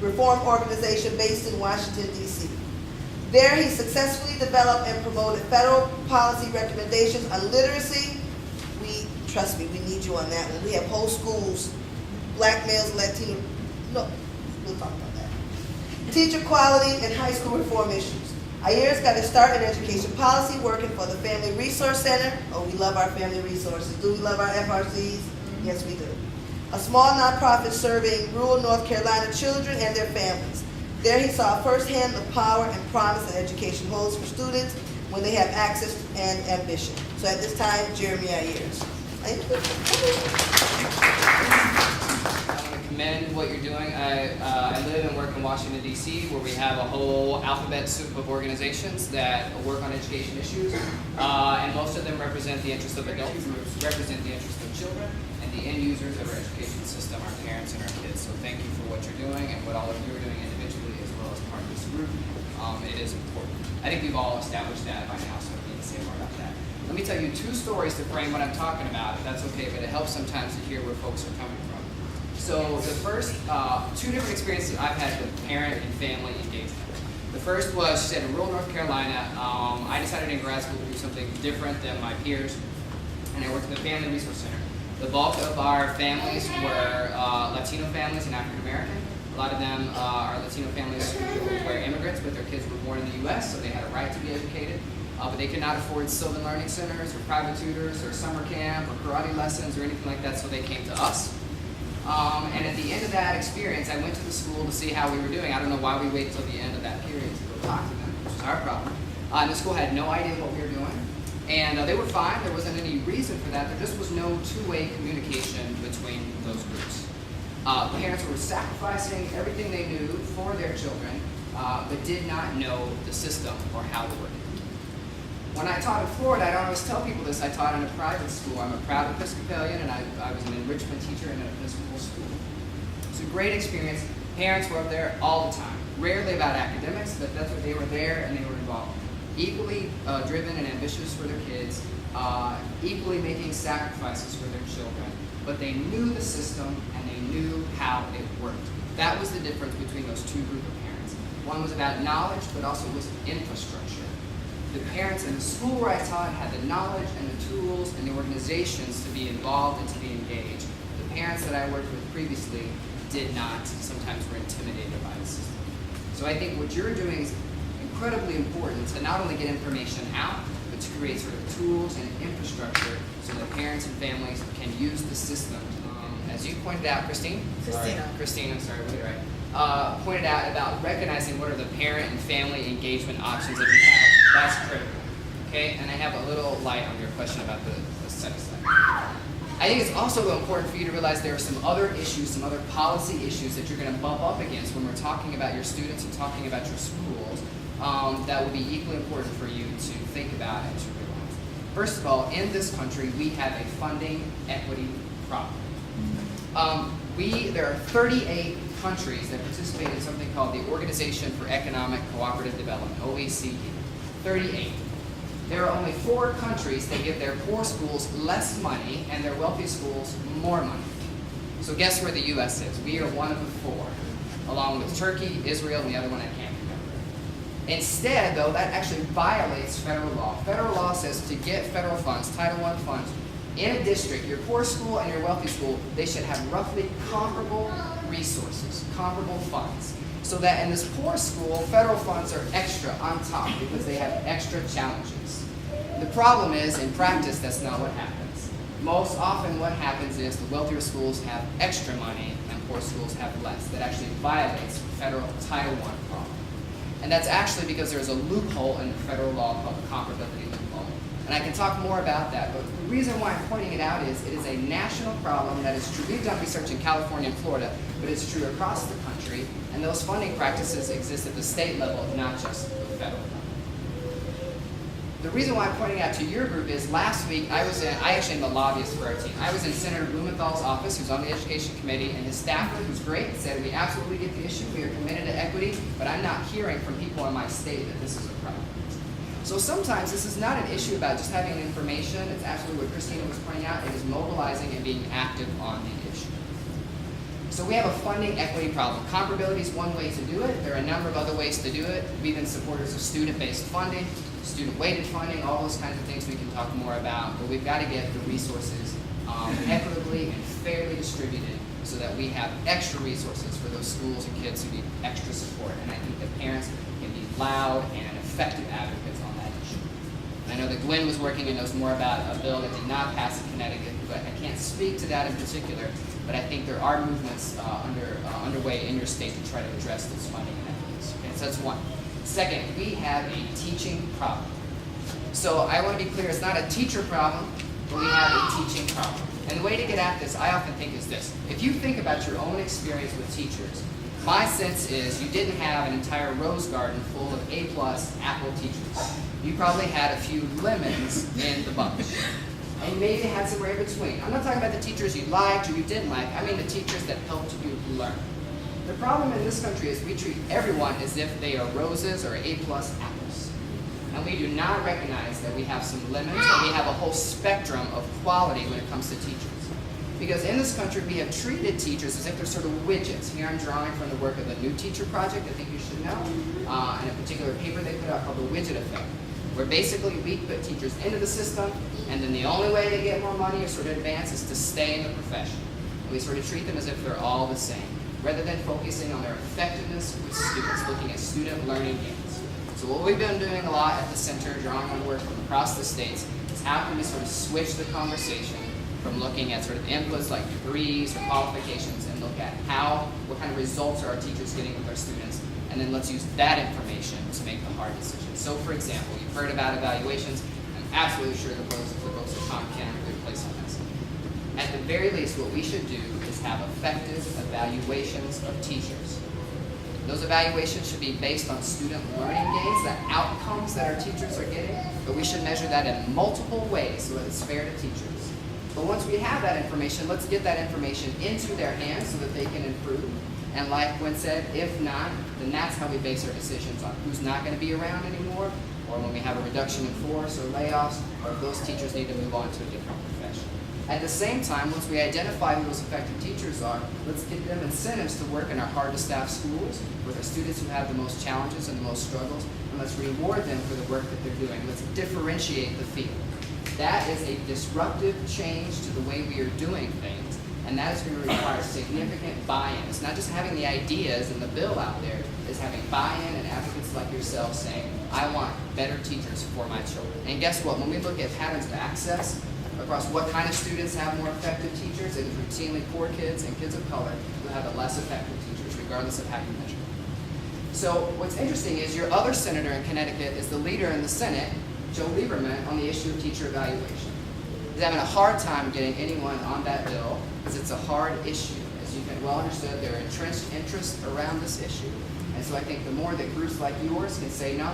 reform organization based in Washington, D.C. There, he successfully developed and promoted federal policy recommendations on literacy. Trust me, we need you on that one. We have whole schools, black males, Latino, no, we'll talk about that. Teacher quality and high school reform issues. Ayer's got to start in education policy, working for the Family Resource Center. Oh, we love our family resources. Do we love our FRCs? Yes, we do. A small nonprofit serving rural North Carolina children and their families. There he saw firsthand the power and promise that education holds for students when they have access and ambition. So at this time, Jeremy Ayers. I want to commend what you're doing. I live and work in Washington, D.C., where we have a whole alphabet soup of organizations that work on education issues, and most of them represent the interests of adults, represent the interests of children, and the end users of our education system, our parents and our kids. So thank you for what you're doing and what all of you are doing individually as well as part of this group. It is important. I think we've all established that by now, so I don't need to say more about that. Let me tell you two stories to frame what I'm talking about, if that's okay, but it helps sometimes to hear where folks are coming from. So the first, two different experiences I've had with parent and family engagement. The first was, she said, in rural North Carolina, I decided in grad school to do something different than my peers, and I worked at the Family Resource Center. The bulk of our families were Latino families and African American. A lot of them are Latino families who were immigrants, but their kids were born in the U.S., so they had a right to be educated. But they could not afford Sylvan Learning Centers or private tutors or summer camp or karate lessons or anything like that, so they came to us. And at the end of that experience, I went to the school to see how we were doing. I don't know why we waited until the end of that period to go talk to them, which is our problem. And the school had no idea what we were doing. And they were fine. There wasn't any reason for that. There just was no two-way communication between those groups. Parents were sacrificing everything they knew for their children, but did not know the system or how to work it. When I taught in Florida, I don't always tell people this, I taught in a private school. I'm a proud Episcopalian, and I was an enrichment teacher in an Episcopal school. It's a great experience. Parents were up there all the time. Rarely about academics, but that's what they were there and they were involved. Equally driven and ambitious for their kids, equally making sacrifices for their children, but they knew the system and they knew how it worked. That was the difference between those two groups of parents. One was about knowledge, but also was infrastructure. The parents in the school where I taught had the knowledge and the tools and the organizations to be involved and to be engaged. The parents that I worked with previously did not, sometimes were intimidated by the system. So I think what you're doing is incredibly important to not only get information out, but to create sort of tools and infrastructure so that parents and families can use the system. As you pointed out, Christine, I'm sorry, we'll get it right. Pointed out about recognizing what are the parent and family engagement options that you have. That's critical. Okay, and I have a little light on your question about the set aside. I think it's also important for you to realize there are some other issues, some other policy issues that you're going to bump up against when we're talking about your students and talking about your schools that will be equally important for you to think about and to realize. First of all, in this country, we have a funding equity problem. There are 38 countries that participate in something called the Organization for Economic Cooperative Development, OECD. 38. There are only 4 countries that give their poor schools less money and their wealthy schools more money. So guess where the U.S. is? We are one of the 4, along with Turkey, Israel, and the other one I can't remember. Instead, though, that actually violates federal law. Federal law says to get federal funds, Title I funds, in a district, your poor school and your wealthy school, they should have roughly comparable resources, comparable funds. So that in this poor school, federal funds are extra on top because they have extra challenges. The problem is, in practice, that's not what happens. Most often what happens is the wealthier schools have extra money and poor schools have less. That actually violates federal Title I problem. And that's actually because there's a loophole in federal law called the comparability loophole. And I can talk more about that, but the reason why I'm pointing it out is it is a national problem that is true. We've done research in California and Florida, but it's true across the country, and those funding practices exist at the state level, not just the federal level. The reason why I'm pointing out to your group is last week I actually am the lobbyist for our team. I was in Senator Blumenthal's office, who's on the education committee, and his staffer, who's great, said we absolutely get the issue, we are committed to equity, but I'm not hearing from people in my state that this is a problem. So sometimes this is not an issue about just having information. It's absolutely what Christina was pointing out. It is mobilizing and being active on the issue. So we have a funding equity problem. Comparability is one way to do it. There are a number of other ways to do it. We've been supporters of student-based funding, student-weighted funding, all those kinds of things we can talk more about. But we've got to get the resources equitably and fairly distributed so that we have extra resources for those schools and kids who need extra support. And I think that parents can be loud and effective advocates on that issue. And I know that Gwen was working and knows more about a bill that did not pass in Connecticut, but I can't speak to that in particular. But I think there are movements underway in your state to try to address those funding inequities. Okay, so that's one. Second, we have a teaching problem. So I want to be clear, it's not a teacher problem, but we have a teaching problem. And the way to get at this, I often think, is this. If you think about your own experience with teachers, my sense is you didn't have an entire rose garden full of A+ Apple teachers. You probably had a few lemons in the bunch. And maybe had somewhere in between. I'm not talking about the teachers you liked or you didn't like. I mean the teachers that helped you learn. The problem in this country is we treat everyone as if they are roses or A+ apples. And we do not recognize that we have some lemons and we have a whole spectrum of quality when it comes to teachers. Because in this country we have treated teachers as if they're sort of widgets. Here I'm drawing from the work of the New Teacher Project, I think you should know, and a particular paper they put out called the Widget Effect, where basically we put teachers into the system, and then the only way they get more money or sort of advance is to stay in the profession. And we sort of treat them as if they're all the same, rather than focusing on their effectiveness with students, looking at student learning gains. So what we've been doing a lot at the center, drawing on work from across the states, is how can we sort of switch the conversation from looking at sort of inputs like degrees or qualifications and look at what kind of results are our teachers getting with our students, and then let's use that information to make the hard decisions. So for example, you've heard about evaluations. I'm absolutely sure the folks at Tom Ken are a good place on this. At the very least, what we should do is have effective evaluations of teachers. Those evaluations should be based on student learning gains, the outcomes that our teachers are getting, but we should measure that in multiple ways so that it's fair to teachers. But once we have that information, let's get that information into their hands so that they can improve. And like Gwen said, if not, then that's how we base our decisions on who's not going to be around anymore, or when we have a reduction in force or layoffs, or if those teachers need to move on to a different profession. At the same time, once we identify who those effective teachers are, let's give them incentives to work in our hard-to-staff schools with our students who have the most challenges and the most struggles, and let's reward them for the work that they're doing. Let's differentiate the field. That is a disruptive change to the way we are doing things, and that is going to require significant buy-in. It's not just having the ideas and the bill out there, it's having buy-in and advocates like yourself saying, I want better teachers for my children. And guess what? When we look at patterns of access across what kind of students have more effective teachers, it is routinely poor kids and kids of color who have the less effective teachers, regardless of how you measure. So what's interesting is your other senator in Connecticut is the leader in the Senate, Joe Lieberman, on the issue of teacher evaluation. He's having a hard time getting anyone on that bill because it's a hard issue. As you can well understand, there are entrenched interests around this issue. And so I think the more that groups like yours can say, no.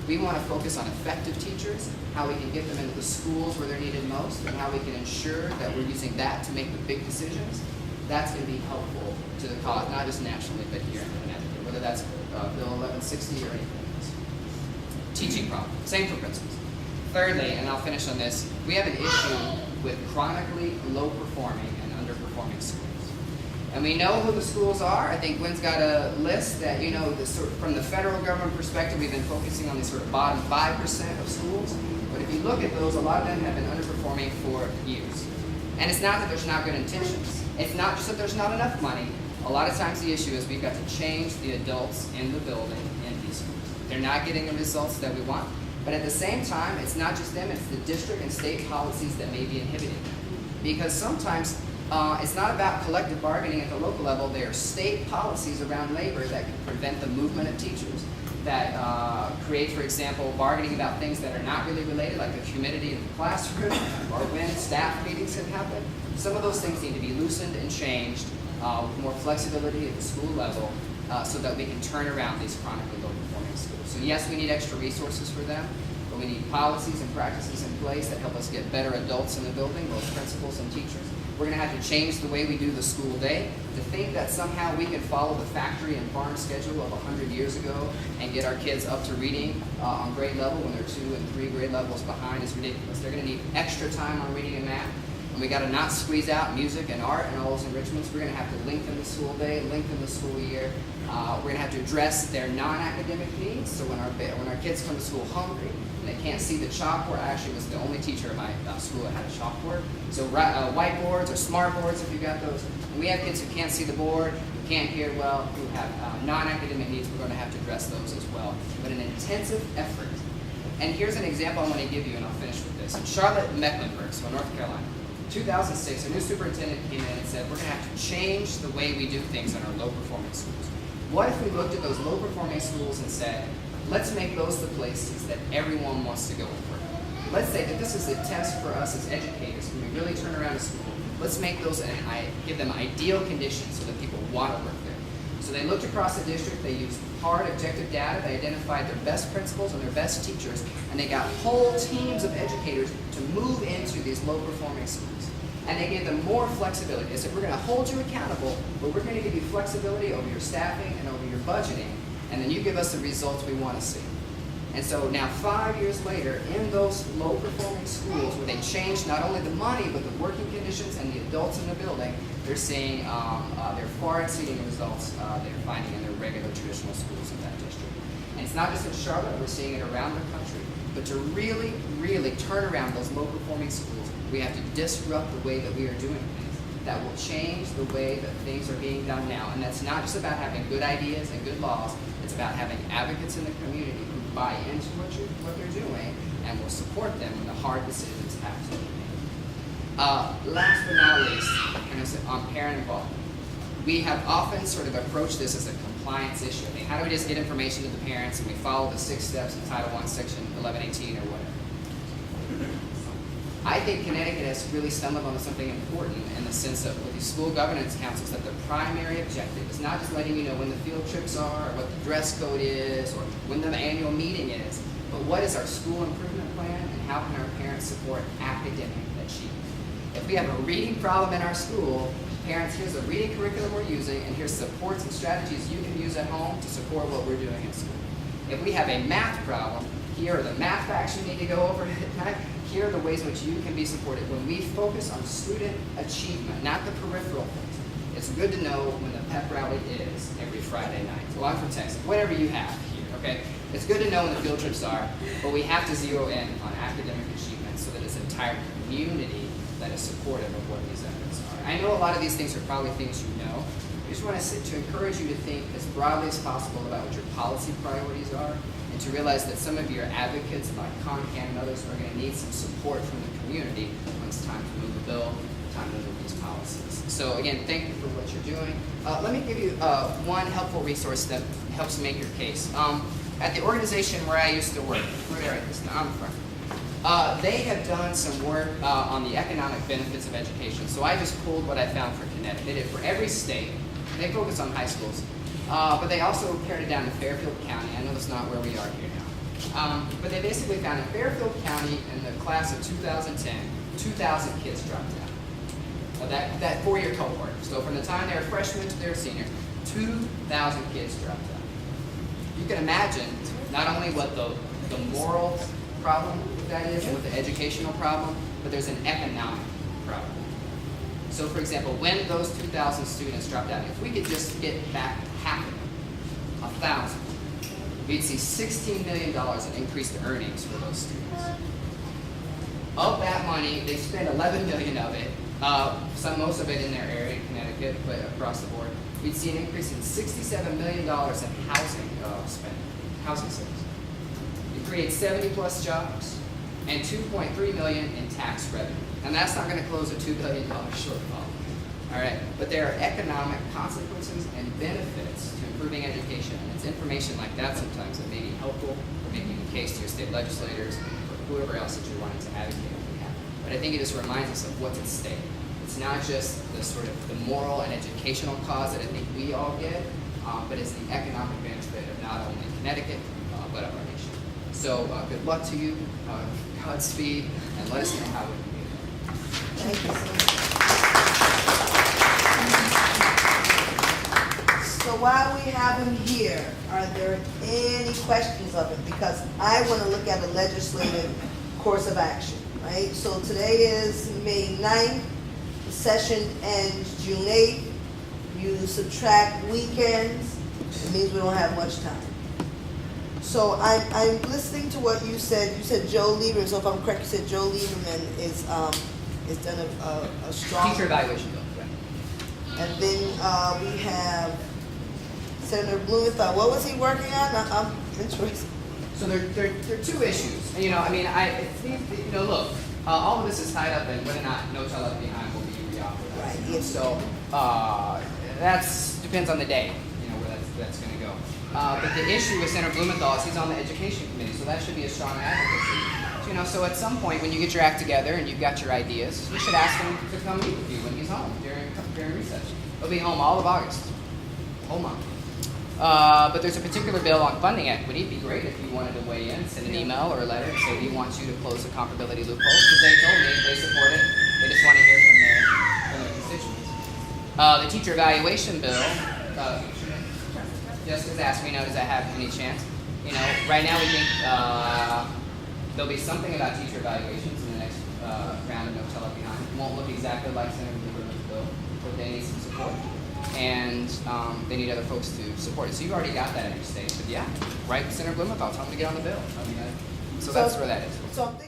We want to focus on effective teachers, how we can get them into the schools where they're needed most, and how we can ensure that we're using that to make the big decisions. That's going to be helpful to the cause, not just nationally, but here in Connecticut, whether that's Bill 1160 or anything else. Teaching problem, same for principals. Thirdly, and I'll finish on this, we have an issue with chronically low-performing and underperforming schools. And we know who the schools are. I think Gwen's got a list that, from the federal government perspective, we've been focusing on the sort of bottom 5% of schools. But if you look at those, a lot of them have been underperforming for years. And it's not that there's not good intentions. It's not just that there's not enough money. A lot of times the issue is we've got to change the adults in the building in these schools. They're not getting the results that we want. But at the same time, it's not just them, it's the district and state policies that may be inhibiting them. Because sometimes it's not about collective bargaining at the local level. There are state policies around labor that can prevent the movement of teachers, that create, for example, bargaining about things that are not really related, like the humidity in the classroom or when staff meetings can happen. Some of those things need to be loosened and changed with more flexibility at the school level so that we can turn around these chronically low-performing schools. So yes, we need extra resources for them, but we need policies and practices in place that help us get better adults in the building, both principals and teachers. We're going to have to change the way we do the school day. To think that somehow we can follow the factory and farm schedule of 100 years ago and get our kids up to reading on grade level when they're 2 and 3 grade levels behind is ridiculous. They're going to need extra time on reading and math. And we got to not squeeze out music and art and all those enrichments. We're going to have to lengthen the school day, lengthen the school year. We're going to have to address their non-academic needs. So when our kids come to school hungry and they can't see the chalkboard, I actually was the only teacher in my school that had a chalkboard. So whiteboards or smart boards, if you got those. And we have kids who can't see the board, who can't hear well, who have non-academic needs. We're going to have to address those as well. But an intensive effort. And here's an example I want to give you, and I'll finish with this. In Charlotte Mecklenburg, so North Carolina, 2006, a new superintendent came in and said, we're going to have to change the way we do things in our low-performing schools. What if we looked at those low-performing schools and said, let's make those the places that everyone wants to go and work? Let's say that this is a test for us as educators. When we really turn around a school, let's make those and give them ideal conditions so that people want to work there. So they looked across the district, they used hard objective data, they identified their best principals and their best teachers, and they got whole teams of educators to move into these low-performing schools. And they gave them more flexibility. They said, we're going to hold you accountable, but we're going to give you flexibility over your staffing and over your budgeting, and then you give us the results we want to see. And so now 5 years later, in those low-performing schools where they changed not only the money, but the working conditions and the adults in the building, they're seeing they're far exceeding the results they're finding in their regular traditional schools in that district. And it's not just in Charlotte, we're seeing it around the country. But to really, really turn around those low-performing schools, we have to disrupt the way that we are doing things. That will change the way that things are being done now. And that's not just about having good ideas and good laws. It's about having advocates in the community who buy into what they're doing and will support them when the hard decisions have to be made. Last but not least, on parent involvement. We have often sort of approached this as a compliance issue. I mean, how do we just get information to the parents and we follow the 6 steps in Title I, Section 1118 or whatever? I think Connecticut has really stumbled onto something important in the sense of with these school governance councils that the primary objective is not just letting you know when the field trips are, or what the dress code is, or when the annual meeting is, but what is our school improvement plan and how can our parents support academic achievement? If we have a reading problem in our school, parents, here's the reading curriculum we're using, and here's supports and strategies you can use at home to support what we're doing in school. If we have a math problem, here are the math facts you need to go over at night. Here are the ways in which you can be supported. When we focus on student achievement, not the peripheral things, it's good to know when the pep rally is every Friday night. So I'm from Texas, whatever you have here, okay? It's good to know when the field trips are, but we have to zero in on academic achievement so that it's an entire community that is supportive of what these efforts are. I know a lot of these things are probably things you know. I just want to encourage you to think as broadly as possible about what your policy priorities are, and to realize that some of your advocates like CONCAN and others are going to need some support from the community when it's time to move a bill, time to move these policies. So again, thank you for what you're doing. Let me give you one helpful resource that helps make your case. At the organization where I used to work, I'm from, they have done some work on the economic benefits of education. So I just pulled what I found for Connecticut. They did it for every state. They focus on high schools. But they also carried it down to Fairfield County. I know that's not where we are here now. But they basically found in Fairfield County in the class of 2010, 2,000 kids dropped out. That 4-year cohort. So from the time they were freshmen to they were seniors, 2,000 kids dropped out. You can imagine not only what the moral problem that is and what the educational problem, but there's an economic problem. So for example, when those 2,000 students dropped out, if we could just get back half of them, 1,000, we'd see $16 million in increased earnings for those students. Of that money, they spent $11 million of it, most of it in their area, Connecticut, but across the board. We'd see an increase in $67 million in housing spending, housing savings. It creates 70 plus jobs and $2.3 million in tax revenue. And that's not going to close a $2 billion shortfall. All right, but there are economic consequences and benefits to improving education, and it's information like that sometimes that may be helpful for making the case to your state legislators or whoever else that you're wanting to advocate on behalf. But I think it just reminds us of what's at stake. It's not just the sort of the moral and educational cause that I think we all get, but it's the economic benefit of not only Connecticut, but of our nation. So good luck to you, Godspeed, and let us know how we can do it. Thank you so much. So while we have him here, are there any questions of it? Because I want to look at a legislative course of action, right? So today is May 9th, the session ends June 8th. You subtract weekends, it means we don't have much time. So I'm listening to what you said. You said Joe Lieberman, so if I'm correct, you said Joe Lieberman is done a strong. Teacher evaluation bill, yeah. And then we have Senator Blumenthal. What was he working on? I'm interested. So there are two issues. And, you know, I mean, you know, look, all of this is tied up in whether or not No Child Left Behind will be reauthorized. Right, You know? yes. So that's depends on the day, you know, where that's going to go. But the issue with Senator Blumenthal is he's on the Education Committee, so that should be a strong advocacy. So, you know, so at some point when you get your act together and you've got your ideas, you should ask him to come meet with you when he's home during recess. He'll be home all of August, whole month. But there's a particular bill on funding equity. It'd be great if you wanted to weigh in, send an email or a letter and say we want you to close the comparability loophole, because they told me they support it. They just want to hear from their constituents. The teacher evaluation bill, Jessica's asked me, does that have any chance? You know, right now we think there'll be something about teacher evaluations in the next round of No Child Left Behind. It won't look exactly like Senator Lieberman's bill, but they need some support. And they need other folks to support it. So you've already got that in your state. But yeah, right, Senator Blumenthal, tell them to get on the bill. I mean, so that's where that is. So I'm thinking